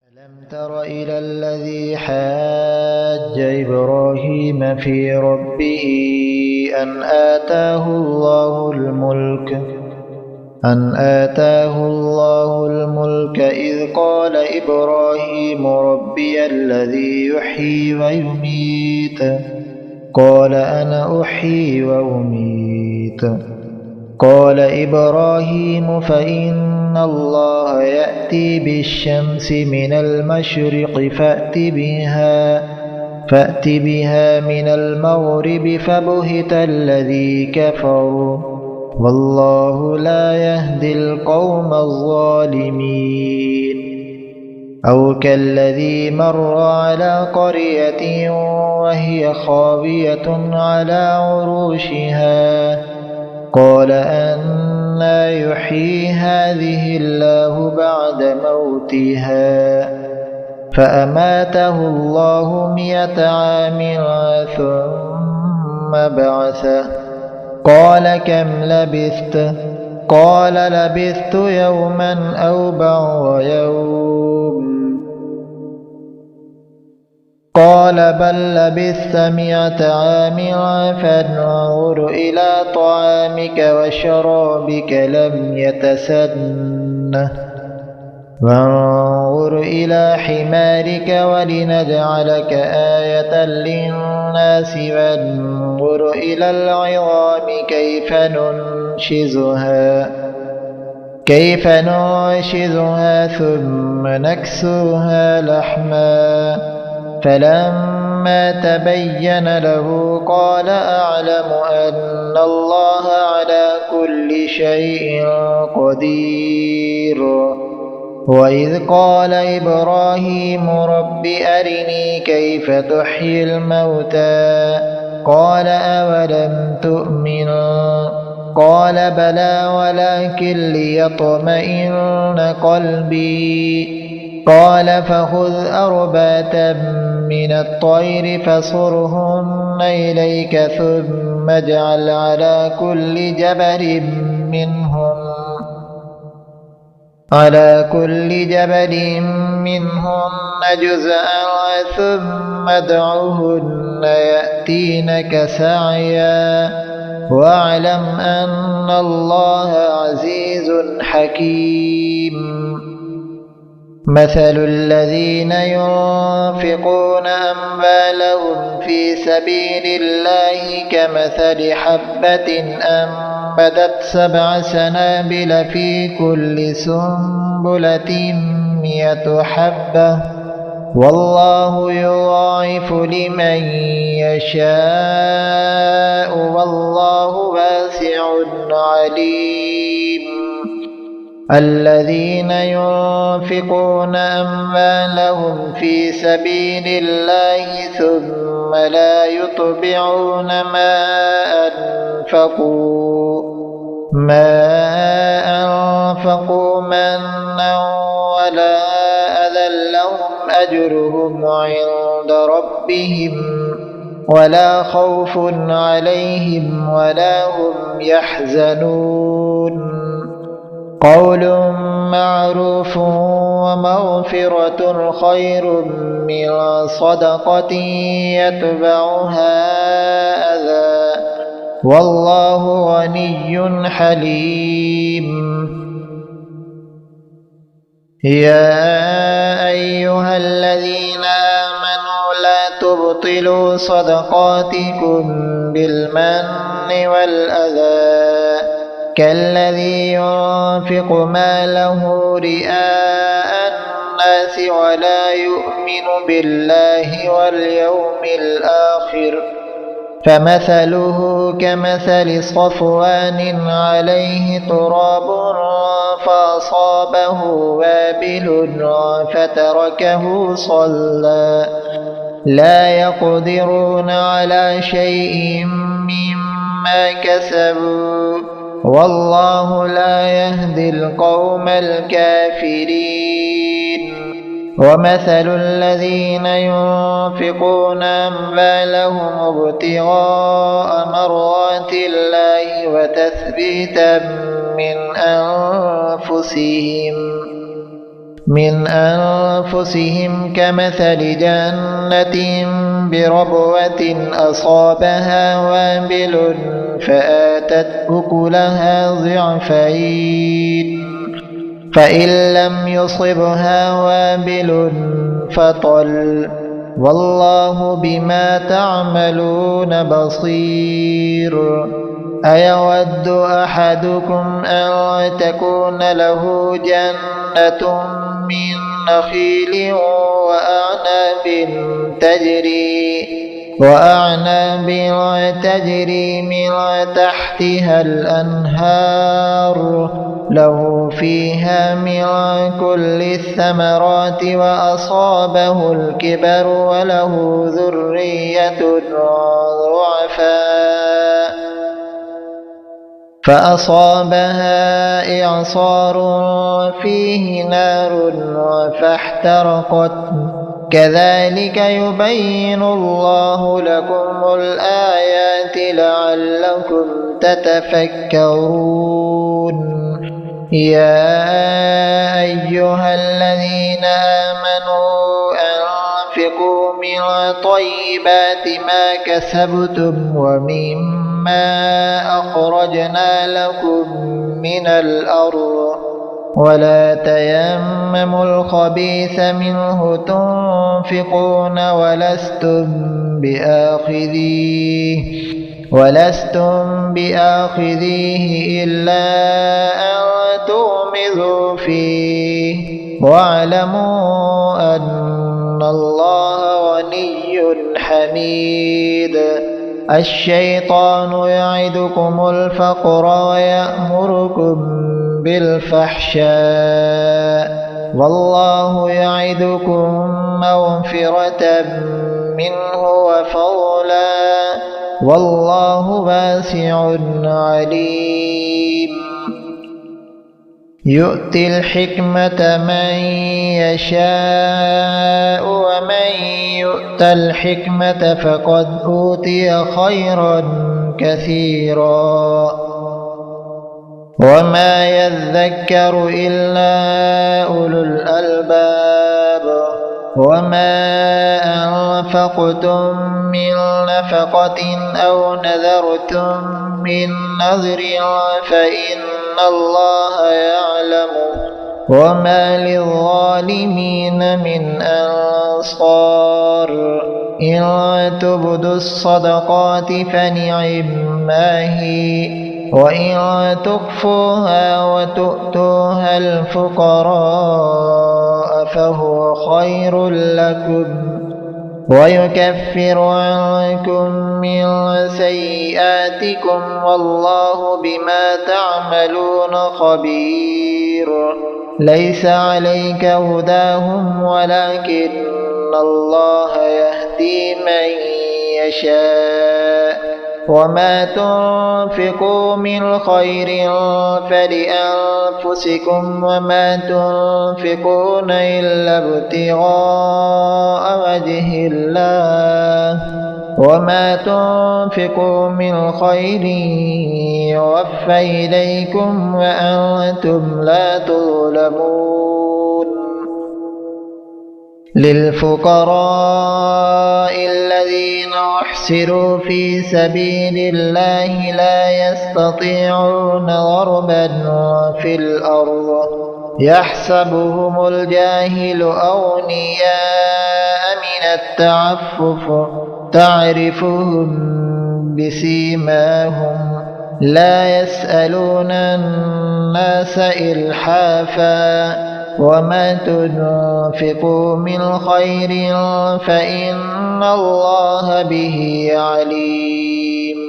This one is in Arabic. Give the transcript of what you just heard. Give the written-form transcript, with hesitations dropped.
ألم تر إلى الذي حاج إبراهيم في ربه أن آتاه الله الملك إذ قال إبراهيم ربي الذي يحيي ويميت قال أنا أحيي وأميت قال إبراهيم فإن الله يأتي بالشمس من المشرق فأت بها من المغرب فبهت الذي كفر والله لا يهدي القوم الظالمين أو كالذي مر على قرية وهي خاوية على عروشها قال أنى يحيي هذه الله بعد موتها فأماته الله 100 عام ثم بعثه قال كم لبثت قال لبثت يوما أو بعض يوم قال بل لبثت 100 عام فانظر إلى طعامك وشرابك لم يتسنه وانظر إلى حمارك ولنجعلك آية للناس وانظر إلى العظام كيف ننشزها ثم نكسوها لحما فلما تبين له قال أعلم أن الله على كل شيء قدير وإذ قال إبراهيم رب أرني كيف تحيي الموتى قال أولم تؤمن قال بلى ولكن ليطمئن قلبي قال فخذ 4 من الطير فصرهن إليك ثم اجعل على كل جبل منهن جزءا ثم ادعهن يأتينك سعيا واعلم أن الله عزيز حكيم مثل الذين ينفقون أموالهم في سبيل الله كمثل حبة أنبتت 7 سنابل في كل سنبلة 100 حبة والله يضاعف لمن يشاء والله واسع عليم الذين ينفقون أموالهم في سبيل الله ثم لا يتبعون ما أنفقوا منا ولا أذى لهم أجرهم عند ربهم ولا خوف عليهم ولا هم يحزنون قول معروف ومغفرة خير من صدقة يتبعها أذى والله غني حليم يا أيها الذين آمنوا لا تبطلوا صدقاتكم بالمن والأذى كالذي ينفق ماله رئاء الناس ولا يؤمن بالله واليوم الآخر فمثله كمثل صفوان عليه تراب فأصابه وابل فتركه صلى لا يقدرون على شيء مما كسبوا والله لا يهدي القوم الكافرين ومثل الذين ينفقون أموالهم ابتغاء مرضات الله وتثبيتا من أنفسهم من أنفسهم كمثل جنة بربوة أصابها وابل فآتت أكلها ضعفين فإن لم يصبها وابل فطل والله بما تعملون بصير أيود أحدكم أن تكون له جنة من نخيل وأعناب تجري من تحتها الأنهار له فيها من كل الثمرات وأصابه الكبر وله ذرية ضعفاء فأصابها إعصار فيه نار فاحترقت كذلك يبين الله لكم الآيات لعلكم تتفكرون يا أيها الذين آمنوا أنفقوا من طيبات ما كسبتم ومما أخرجنا لكم من الأرض ولا تيمموا الخبيث منه تنفقون ولستم بآخذيه إلا أن تغمضوا فيه واعلموا أن الله غني حميد الشيطان يعدكم الفقر ويأمركم بالفحشاء والله يعدكم مغفرة منه وفضلا والله واسع عليم يؤتي الحكمة من يشاء ومن يؤت الحكمة فقد أوتي خيرا كثيرا وما يذكر إلا أولو الألباب وما أنفقتم من نفقة أو نذرتم من نذر فإن الله يعلمه وما للظالمين من أنصار إن تبدوا الصدقات فنعما هي وإن تخفوها وتؤتوها الفقراء فهو خير لكم ويكفر عنكم من سيئاتكم والله بما تعملون خبير ليس عليك هداهم ولكن الله يهدي من يشاء وما تنفقوا من خير فلأنفسكم وما تنفقون إلا ابتغاء وجه الله وما تنفقوا من خير يوفى إليكم وأنتم لا تظلمون للفقراء الذين أحصروا في سبيل الله لا يستطيعون ضربا في الأرض يحسبهم الجاهل أغنياء من التعفف تعرفهم بسيماهم لا يسألون الناس إلحافا وما تنفقوا من خير فإن الله به عليم